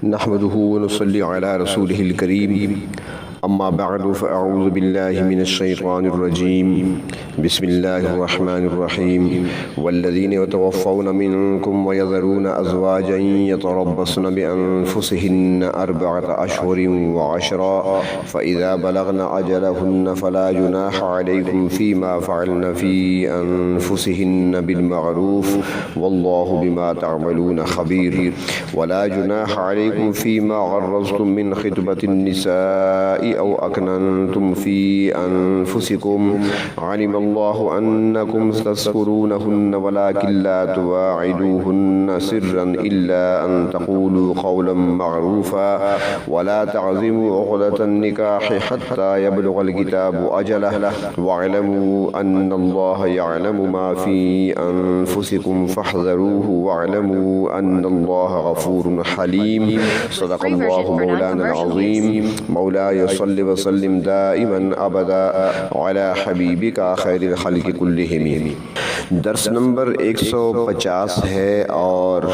نحمده ونصلي على رسوله الكريم أما بعد فأعوذ بالله من الشيطان الرجيم بسم الله الرحمن الرحيم والذين يتوفون منكم ويذرون أزواجا يتربصن بأنفسهن 4 أشهر وعشرا فإذا بلغن أجلهن فلا جناح عليكم فيما فعلن في أنفسهن بالمعروف والله بما تعملون خبير ولا جناح عليكم فيما عرضتم من خطبة النساء أو أكننتم في أنفسكم علم الله أنكم تذكرونهن ولكن لا تواعدوهن سرا إلا أن تقولوا قولا معروفا ولا تعزموا عقدة النكاح حتى يبلغ الكتاب أجله واعلموا أن الله يعلم ما في أنفسكم فاحذروه واعلموا أن الله غفور حليم صدق الله مولانا العظيم مولاي صل وسلم دائما ابدا على حبیبک خیر الخلق کلہم۔ درس نمبر 150 ہے اور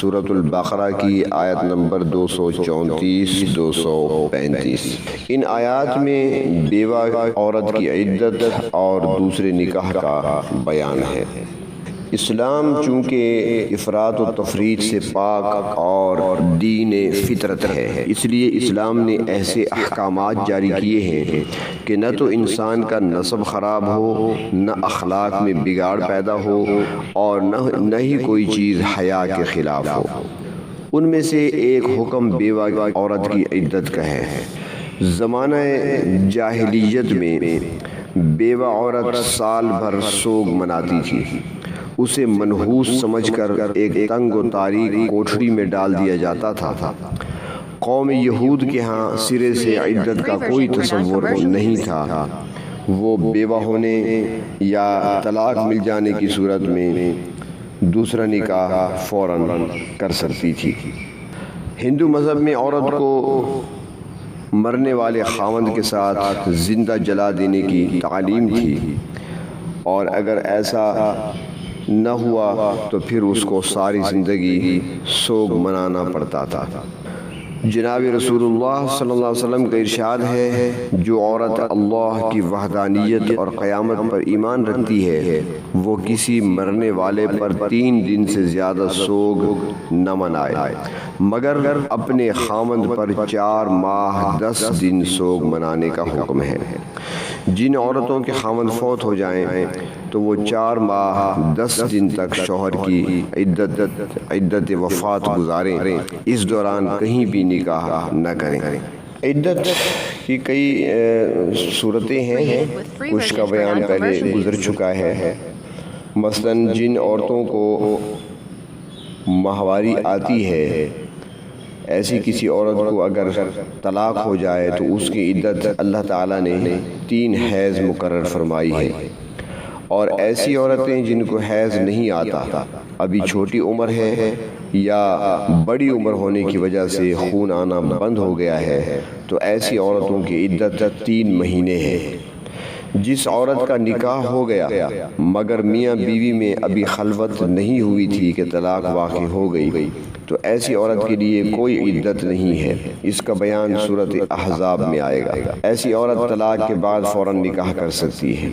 سورۃ البقرہ کی آیت نمبر 234 235۔ ان آیات میں بیوہ عورت کی عدت اور دوسرے نکاح کا بیان ہے۔ اسلام چونکہ افراط و تفریط سے پاک اور دین فطرت ہے، اس لیے اسلام نے ایسے احکامات جاری کیے ہیں کہ نہ تو انسان کا نسب خراب ہو، نہ اخلاق میں بگاڑ پیدا ہو اور نہ ہی کوئی چیز حیا کے خلاف ہو۔ ان میں سے ایک حکم بیوہ عورت کی عدت کا ہے۔ زمانہ جاہلیت میں بیوہ عورت سال بھر سوگ مناتی تھی، اسے منحوس سمجھ کر ایک تنگ و تاریک کوٹھڑی میں ڈال دیا جاتا تھا۔ قوم یہود کے ہاں سرے سے عدت کا کوئی تصور نہیں تھا، وہ بیوہ ہونے یا طلاق مل جانے کی صورت میں دوسرا نکاح فوراً کر سکتی تھی۔ ہندو مذہب میں عورت کو مرنے والے خاوند کے ساتھ زندہ جلا دینے کی تعلیم تھی، اور اگر ایسا نہ ہوا تو پھر اس کو ساری زندگی سوگ منانا پڑتا تھا۔ جناب رسول اللہ صلی اللہ علیہ وسلم کا ارشاد ہے، جو عورت اللہ کی وحدانیت اور قیامت پر ایمان رکھتی ہے وہ کسی مرنے والے پر 3 دن سے زیادہ سوگ نہ منائے، مگر اپنے خاوند پر 4 ماہ 10 دن سوگ منانے کا حکم ہے۔ جن عورتوں کے خاوند فوت ہو جائیں تو وہ 4 ماہ 10 دن تک شوہر کی عدت وفات گزاریں، اس دوران کہیں بھی نکاح نہ کریں۔ عدت کی کئی صورتیں ہیں، کچھ کا بیان پہلے گزر چکا ہے۔ مثلاً جن عورتوں کو ماہواری آتی ہے، ایسی کسی عورت کو اگر طلاق ہو جائے تو اس کی عدت اللہ تعالیٰ نے 3 حیض مقرر فرمائی ہے۔ اور ایسی عورتیں جن کو حیض نہیں آتا، ابھی چھوٹی عمر ہے یا بڑی عمر ہونے کی وجہ سے خون آنا بند ہو گیا ہے، تو ایسی عورتوں کی عدت 3 مہینے ہے۔ جس عورت کا نکاح ہو گیا مگر میاں بیوی میں ابھی خلوت نہیں ہوئی تھی کہ طلاق واقع ہو گئی، تو ایسی عورت کے لیے کوئی عدت نہیں ہے، اس کا بیان سورۃ احزاب میں آئے گا۔ ایسی عورت طلاق کے بعد فوراً نکاح کر سکتی ہے۔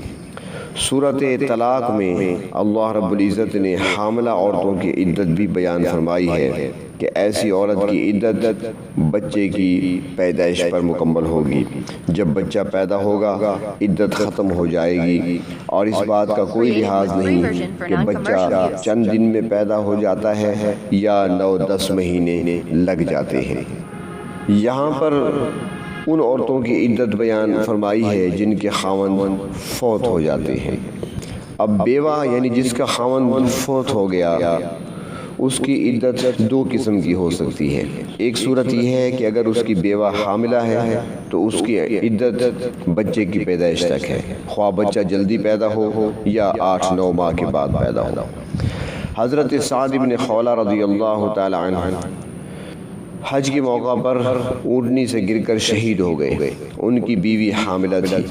سورۃ طلاق میں اللہ رب العزت نے حاملہ عورتوں کی عدت بھی بیان فرمائی ہے کہ ایسی عورت کی عدت بچے کی پیدائش پر مکمل ہوگی۔ جب بچہ پیدا ہوگا عدت ختم ہو جائے گی، اور اس بات کا کوئی لحاظ نہیں کہ بچہ چند دن میں پیدا ہو جاتا ہے یا 9-10 مہینے لگ جاتے ہیں۔ یہاں پر ان عورتوں کی عدت بیان فرمائی ہے جن کے خاوند فوت ہو جاتے ہیں۔ اب بیوہ یعنی جس کا خاوند فوت ہو گیا، اس کی عدت 2 قسم کی ہو سکتی ہے۔ ایک صورت یہ ہے کہ اگر اس کی بیوہ حاملہ ہے تو اس کی عدت بچے کی پیدائش تک ہے، خواہ بچہ جلدی پیدا ہو یا 8-9 ماہ کے بعد پیدا ہو۔ حضرت سعد بن خولہ رضی اللہ تعالی عنہ حج کے موقع پر اونٹنی سے گر کر شہید ہو گئے۔ ان کی بیوی حاملہ تھی۔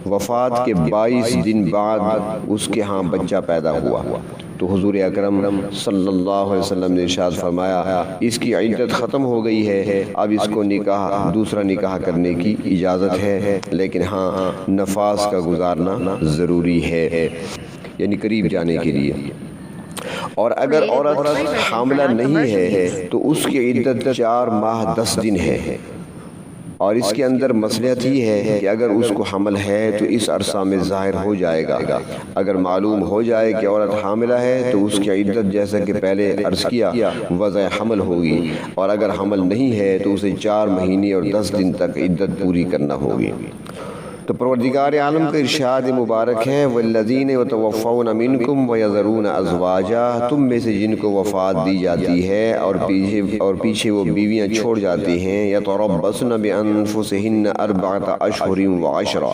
وفات کے 22 دن بعد اس کے ہاں بچہ پیدا ہوا۔ تو حضور اکرم صلی اللہ علیہ وسلم نے ارشاد فرمایا اس کی عدت ختم ہو گئی ہے، اب اس کو دوسرا نکاح کرنے کی اجازت ہے، لیکن ہاں نفاس کا گزارنا ضروری ہے، یعنی قریب جانے کے لیے۔ اور اگر عورت حاملہ نہیں ہے تو اس کی عدت 4 ماہ 10 دن ہے، اور اس کے اندر مصلحت یہ ہے کہ اگر اس کو حمل ہے تو اس عرصہ میں ظاہر ہو جائے گا۔ اگر معلوم ہو جائے کہ عورت حاملہ ہے تو اس کی عدت جیسا کہ پہلے عرض کیا وضع حمل ہوگی، اور اگر حمل نہیں ہے تو اسے 4 مہینے اور 10 دن تک عدت پوری کرنا ہوگی۔ تو پروردگار عالم کا ارشاد مبارک ہے والذین یتوفون منکم ویذرون ازواجا، تم میں سے جن کو وفات دی جاتی ہے اور پیچھے وہ بیویاں چھوڑ جاتی ہیں، یتربصن بانفسہن 4 اشہر وعشرا،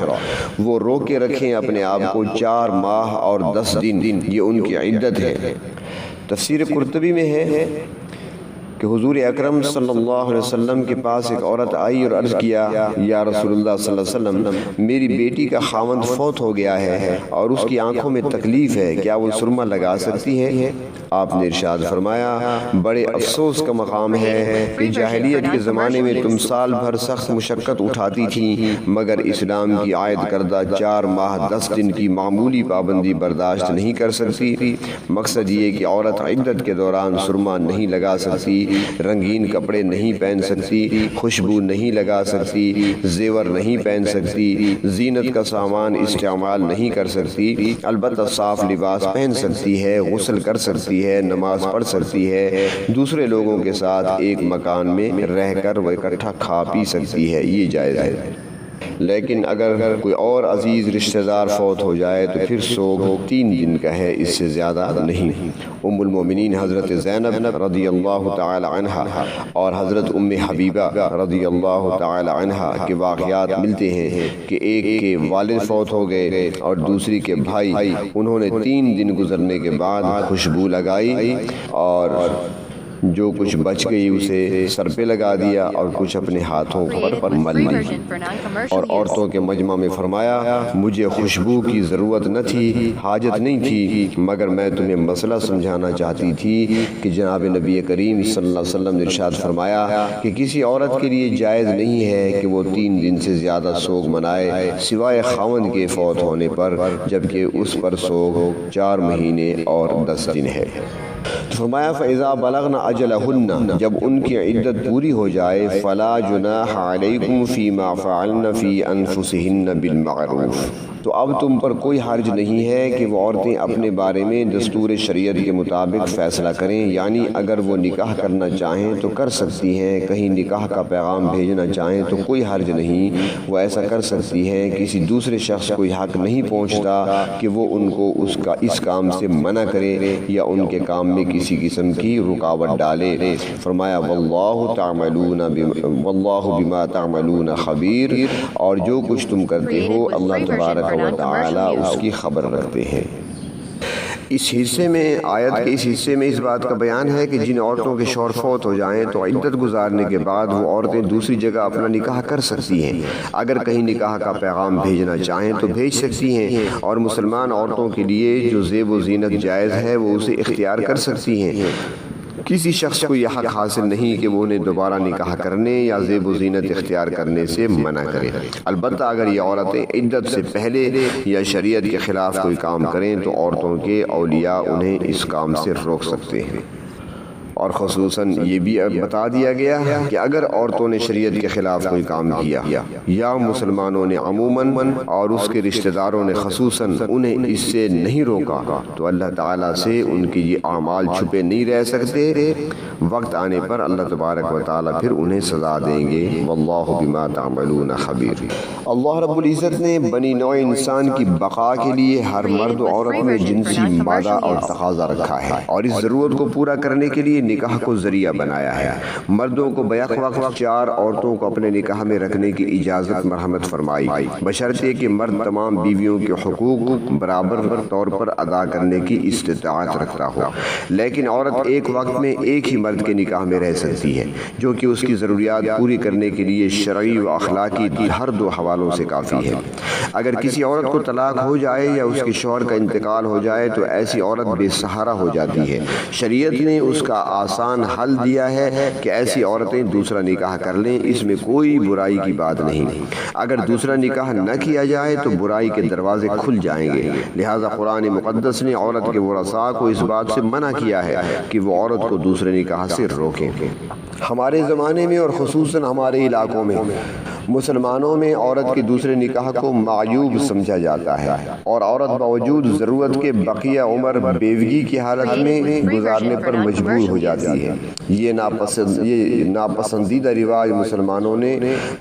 وہ روکے رکھیں اپنے آپ کو 4 ماہ اور 10 دن، یہ ان کی عدت ہے۔ تفسیر قرطبی میں ہے کہ حضور اکرم صلی اللہ علیہ وسلم کے پاس ایک عورت آئی اور عرض کیا یا رسول اللہ صلی اللہ علیہ وسلم، میری بیٹی کا خاوند فوت ہو گیا ہے اور اس کی آنکھوں میں تکلیف ہے، کیا وہ سرما لگا سکتی ہے؟ آپ نے ارشاد فرمایا بڑے افسوس کا مقام ہے کہ جاہلیت کے زمانے میں تم سال بھر سخت مشقت اٹھاتی تھیں، مگر اسلام کی عائد کردہ 4 ماہ 10 دن کی معمولی پابندی برداشت نہیں کر سکتی۔ مقصد یہ کہ عورت عدت کے دوران سرما نہیں لگا سکتی، رنگین کپڑے نہیں پہن سکتی، خوشبو نہیں لگا سکتی، زیور نہیں پہن سکتی، زینت کا سامان استعمال نہیں کر سکتی، البتہ صاف لباس پہن سکتی ہے، غسل کر سکتی ہے، نماز پڑھ سکتی ہے، دوسرے لوگوں کے ساتھ ایک مکان میں رہ کر وہ اکٹھا کھا پی سکتی ہے، یہ جائز ہے۔ لیکن اگر کوئی اور عزیز رشتہ دار فوت ہو جائے تو پھر سوگ 3 دن کا ہے، اس سے زیادہ نہیں۔ ام المومنین حضرت زینب رضی اللہ تعالی عنہا اور حضرت ام حبیبہ رضی اللہ تعالی عنہا کے واقعات ملتے ہیں کہ ایک کے والد فوت ہو گئے اور دوسری کے بھائی، انہوں نے 3 دن گزرنے کے بعد خوشبو لگائی اور جو کچھ بچ گئی اسے سر پہ لگا دیا اور کچھ اپنے ہاتھوں پر مل لی، اور عورتوں کے مجمع میں فرمایا مجھے خوشبو کی ضرورت نہ تھی، حاجت نہیں تھی، مگر میں تمہیں مسئلہ سمجھانا چاہتی تھی کہ جناب نبی کریم صلی اللہ علیہ وسلم نے ارشاد فرمایا کہ کسی عورت کے لیے جائز نہیں ہے کہ وہ 3 دن سے زیادہ سوگ منائے سوائے خاوند کے فوت ہونے پر، جبکہ اس پر سوگ 4 مہینے اور 10 دن ہے۔ فرمایا فَإِذَا بَلَغْنَ أَجَلَهُنَّ، جب ان کی عدت پوری ہو جائے فَلَا جُنَاحَ عَلَيْكُمْ فِي مَا فَعَلْنَ فِي أَنفُسِهِنَّ بِالْمَعْرُوفِ، تو اب تم پر کوئی حرج نہیں ہے کہ وہ عورتیں اپنے بارے میں دستور شریعت کے مطابق فیصلہ کریں، یعنی اگر وہ نکاح کرنا چاہیں تو کر سکتی ہیں، کہیں نکاح کا پیغام بھیجنا چاہیں تو کوئی حرج نہیں، وہ ایسا کر سکتی ہیں، کسی دوسرے شخص کو یہ حق نہیں پہنچتا کہ وہ ان کو اس کام سے منع کرے یا ان کے کام میں کسی قسم کی رکاوٹ ڈالے۔ فرمایا واللہ بما تعملون خبیر، اور جو کچھ تم کرتے ہو اللہ تبارک و تعالی اس کی خبر رکھتے ہیں۔ اس حصے میں آیت کے اس حصے میں اس بات کا بیان ہے کہ جن عورتوں کے شوہر فوت ہو جائیں تو عدت گزارنے کے بعد وہ عورتیں دوسری جگہ اپنا نکاح کر سکتی ہیں، اگر کہیں نکاح کا پیغام بھیجنا چاہیں تو بھیج سکتی ہیں، اور مسلمان عورتوں کے لیے جو زیب و زینت جائز ہے وہ اسے اختیار کر سکتی ہیں۔ کسی شخص کو یہ حق حاصل نہیں کہ وہ انہیں دوبارہ نکاح کرنے یا زیب و زینت اختیار کرنے سے منع کرے، البتہ اگر یہ عورتیں عدت سے پہلے یا شریعت کے خلاف کوئی کام کریں تو عورتوں کے اولیاء انہیں اس کام سے روک سکتے ہیں۔ اور خصوصاً یہ بھی بتا دیا گیا کہ اگر عورتوں نے شریعت کے خلاف کوئی کام کیا یا مسلمانوں نے عموماً اور اس کے رشتہ داروں نے خصوصاً انہیں اس سے نہیں روکا تو اللہ تعالیٰ سے ان کے یہ اعمال چھپے نہیں رہ سکتے، وقت آنے پر اللہ تبارک و تعالیٰ پھر انہیں سزا دیں گے۔ واللہ بما تعملون خبیر۔ اللہ رب العزت نے بنی نوع انسان کی بقا کے لیے ہر مرد و عورت میں جنسی مادہ اور تقاضا رکھا ہے، اور اس ضرورت کو پورا کرنے کے لیے نکاح کو ذریعہ بنایا ہے۔ مردوں کو بیک وقت 4 عورتوں کو اپنے نکاح میں رکھنے کی اجازت مرحمت فرمائی، بشرطے کہ مرد تمام بیویوں کے حقوق برابر طور پر ادا کرنے کی استطاعت رکھتا ہو، لیکن عورت ایک وقت میں ایک ہی مرد کے نکاح میں رہ سکتی ہے، جو کہ اس کی ضروریات پوری کرنے کے لیے شرعی و اخلاقی ہر 2 حوالوں سے کافی ہے۔ اگر کسی عورت کو طلاق ہو جائے یا اس کے شوہر کا انتقال ہو جائے تو ایسی عورت بے سہارا ہو جاتی ہے۔ شریعت نے اس کا آسان حل دیا ہے کہ ایسی عورتیں دوسرا نکاح کر لیں، اس میں کوئی برائی کی بات نہیں۔ اگر دوسرا نکاح نہ کیا جائے تو برائی کے دروازے کھل جائیں گے، لہذا قرآن مقدس نے عورت کے ورثاء کو اس بات سے منع کیا ہے کہ وہ عورت کو دوسرے نکاح سے روکیں۔ ہمارے زمانے میں اور خصوصاً ہمارے علاقوں میں مسلمانوں میں عورت کے دوسرے نکاح کو معیوب سمجھا جاتا ہے، اور عورت باوجود ضرورت کے بقیہ عمر بیوگی کی حالت میں گزارنے پر مجبور ہو جاتی ہے۔ یہ ناپسندیدہ رواج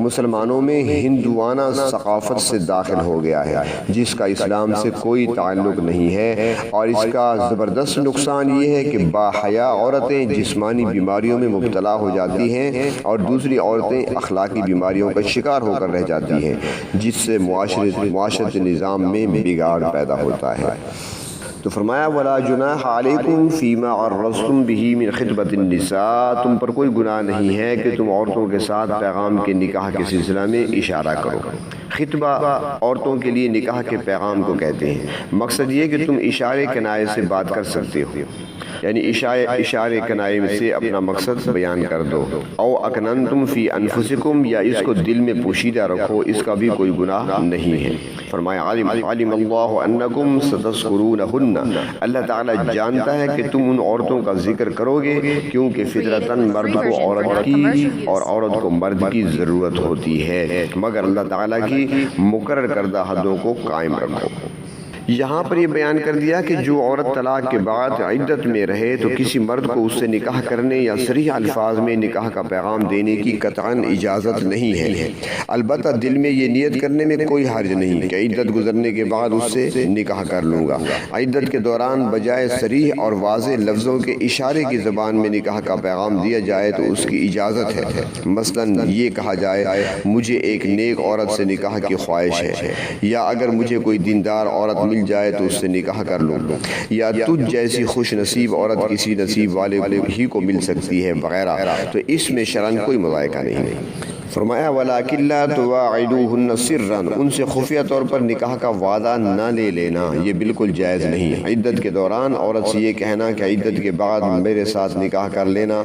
مسلمانوں میں ہندوانہ ثقافت سے داخل ہو گیا ہے، جس کا اسلام سے کوئی تعلق نہیں ہے، اور اس کا زبردست نقصان یہ ہے کہ باحیا عورتیں جسمانی بیماریوں میں مبتلا ہو جاتی ہیں اور دوسری عورتیں اخلاقی بیماریوں کا شکار ہو کر رہ جاتی ہیں، جس سے معاشرتی نظام میں بگاڑ پیدا ہوتا ہے۔ تو فرمایا وَلَا جُنَاحَ عَلَيْكُمْ فِي مَا عَرَّضْتُمْ بِهِ مِنْ خِطْبَةِ النِّسَاءِ، تم پر کوئی گناہ نہیں ہے کہ تم عورتوں کے ساتھ پیغام کے نکاح کے سلسلہ میں اشارہ کرو۔ خطبہ عورتوں کے لیے نکاح کے پیغام کو کہتے ہیں۔ مقصد یہ کہ تم اشارے کنائے سے بات کر سکتے ہو، یعنی اشارے کنائے سے اپنا مقصد بیان کر دو۔ او اکننتم فی انفسکم، یا اس کو دل میں پوشیدہ رکھو، اس کا بھی کوئی گناہ نہیں ہے۔ فرمایا علم اللہ انکم ستذکرونہن، اللہ تعالیٰ جانتا ہے کہ تم ان عورتوں کا ذکر کرو گے، کیونکہ فطرتاً مرد کو عورت کی اور عورت کو مرد کی ضرورت ہوتی ہے، مگر اللہ تعالیٰ کی مقرر کردہ حدوں کو قائم رکھو۔ یہاں پر یہ بیان کر دیا کہ جو عورت طلاق کے بعد عدت میں رہے تو کسی مرد کو اس سے نکاح کرنے یا صریح الفاظ میں نکاح کا پیغام دینے کی قطعاً اجازت نہیں ہے، البتہ دل میں یہ نیت کرنے میں کوئی حرج نہیں کہ عدت گزرنے کے بعد اس سے نکاح کر لوں گا۔ عدت کے دوران بجائے صریح اور واضح لفظوں کے اشارے کی زبان میں نکاح کا پیغام دیا جائے تو اس کی اجازت ہے۔ مثلاً یہ کہا جائے مجھے ایک نیک عورت سے نکاح کی خواہش ہے، یا اگر مجھے کوئی دیندار عورت مل جائے تو اس سے نکاح کر لوں، یا تجھ جیسی خوش نصیب عورت کسی نصیب والے ہی کو مل سکتی ہے وغیرہ، تو اس میں شرعاً کوئی مذائقہ نہیں۔ فرمایا وَلَٰكِن لَا تُوَاعِدُوهُنَّ سِرًّا، ان سے خفیہ طور پر نکاح کا وعدہ نہ لے لینا، یہ بالکل جائز نہیں۔ عدت کے دوران عورت سے یہ کہنا کہ عدت کے بعد میرے ساتھ نکاح کر لینا،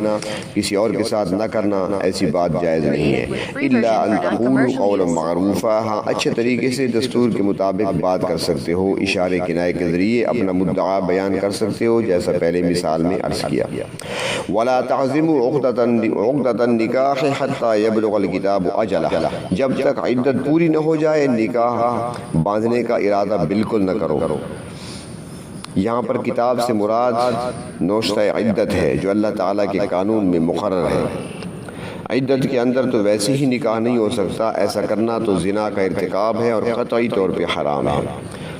کسی اور کے ساتھ نہ کرنا، ایسی بات جائز نہیں ہے۔ إِلَّا أَن تَقُولُوا قَوْلًا مَعْرُوفًا، ہاں اچھے طریقے سے دستور کے مطابق بات کر سکتے ہو، اشارے کنائے کے ذریعے اپنا مدعا بیان کر سکتے ہو، جیسا پہلے مثال میں عرض کیا۔ وَلَا تَعْزِمُوا عُقْدَةَ النِّكَاحِ حَتَّى يَبْلُغَ الْكِتَابُ أَجَلَهُ، جب تک عدت پوری نہ ہو جائے نکاح باندھنے کا ارادہ بالکل نہ کرو۔ یہاں پر کتاب سے مراد نوشتہ عدت ہے جو اللہ تعالیٰ کے قانون میں مقرر ہے۔ عدت کے اندر تو ویسے ہی نکاح نہیں ہو سکتا، ایسا کرنا تو زنا کا ارتکاب ہے اور قطعی طور پہ حرام ہے۔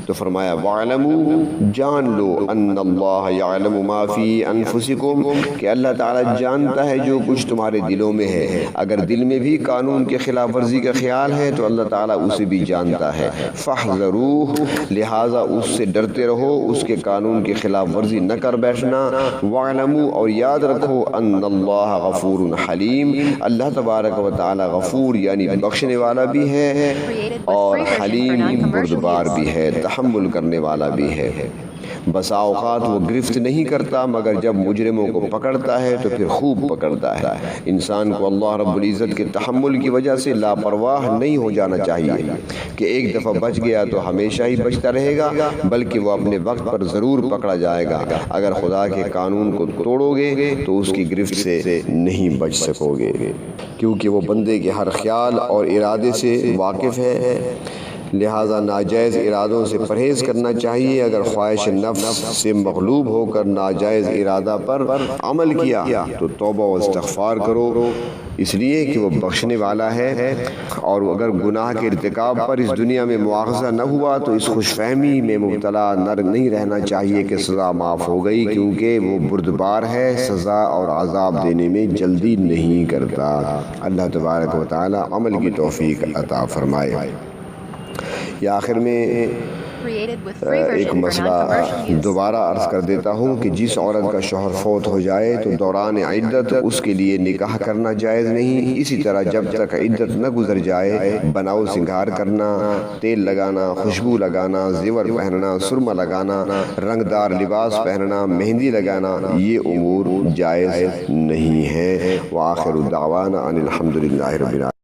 تو فرمایا وَاعْلَمُوا، جان لو، ان اللہ یعلم ما فی انفسکم، کہ اللہ تعالیٰ جانتا ہے جو کچھ تمہارے دلوں میں ہے۔ اگر دل میں بھی قانون کے خلاف ورزی کا خیال ہے تو اللہ تعالیٰ اسے بھی جانتا ہے۔ فَاحْذَرُوهُ، لہٰذا اس سے ڈرتے رہو، اس کے قانون کی خلاف ورزی نہ کر بیٹھنا۔ وَاعْلَمُوا، اور یاد رکھو، ان اللہ غفور حلیم، اللہ تبارک و تعالیٰ غفور یعنی بخشنے والا بھی ہے اور حلیم بردبار بھی ہے، تحمل کرنے والا بھی ہے۔ بسا اوقات وہ گرفت نہیں کرتا، مگر جب مجرموں کو پکڑتا ہے تو پھر خوب پکڑتا ہے۔ انسان کو اللہ رب العزت کے تحمل کی وجہ سے لاپرواہ نہیں ہو جانا چاہیے کہ ایک دفعہ بچ گیا تو ہمیشہ ہی بچتا رہے گا، بلکہ وہ اپنے وقت پر ضرور پکڑا جائے گا۔ اگر خدا کے قانون کو توڑو گے تو اس کی گرفت سے نہیں بچ سکو گے، کیونکہ وہ بندے کے ہر خیال اور ارادے سے واقف ہے۔ لہٰذا ناجائز ارادوں سے پرہیز کرنا چاہیے۔ اگر خواہش نفس سے مغلوب ہو کر ناجائز ارادہ پر عمل کیا تو توبہ و استغفار کرو، اس لیے کہ وہ بخشنے والا ہے، اور اگر گناہ کے ارتکاب پر اس دنیا میں مواخذہ نہ ہوا تو اس خوش فہمی میں مبتلا نہیں رہنا چاہیے کہ سزا معاف ہو گئی، کیونکہ وہ بردبار ہے، سزا اور عذاب دینے میں جلدی نہیں کرتا۔ اللہ تبارک و تعالی عمل کی توفیق عطا فرمائے۔ یہ آخر میں ایک مسئلہ دوبارہ عرض کر دیتا ہوں کہ جس عورت کا شوہر فوت ہو جائے تو دوران عدت اس کے لیے نکاح کرنا جائز نہیں۔ اسی طرح جب تک عدت نہ گزر جائے بناؤ سنگھار کرنا، تیل لگانا، خوشبو لگانا، زیور پہننا، سرما لگانا، رنگدار لباس پہننا، مہندی لگانا، یہ امور جائز نہیں ہے۔ وآخر دعوانا ان الحمد للہ رب العالمین۔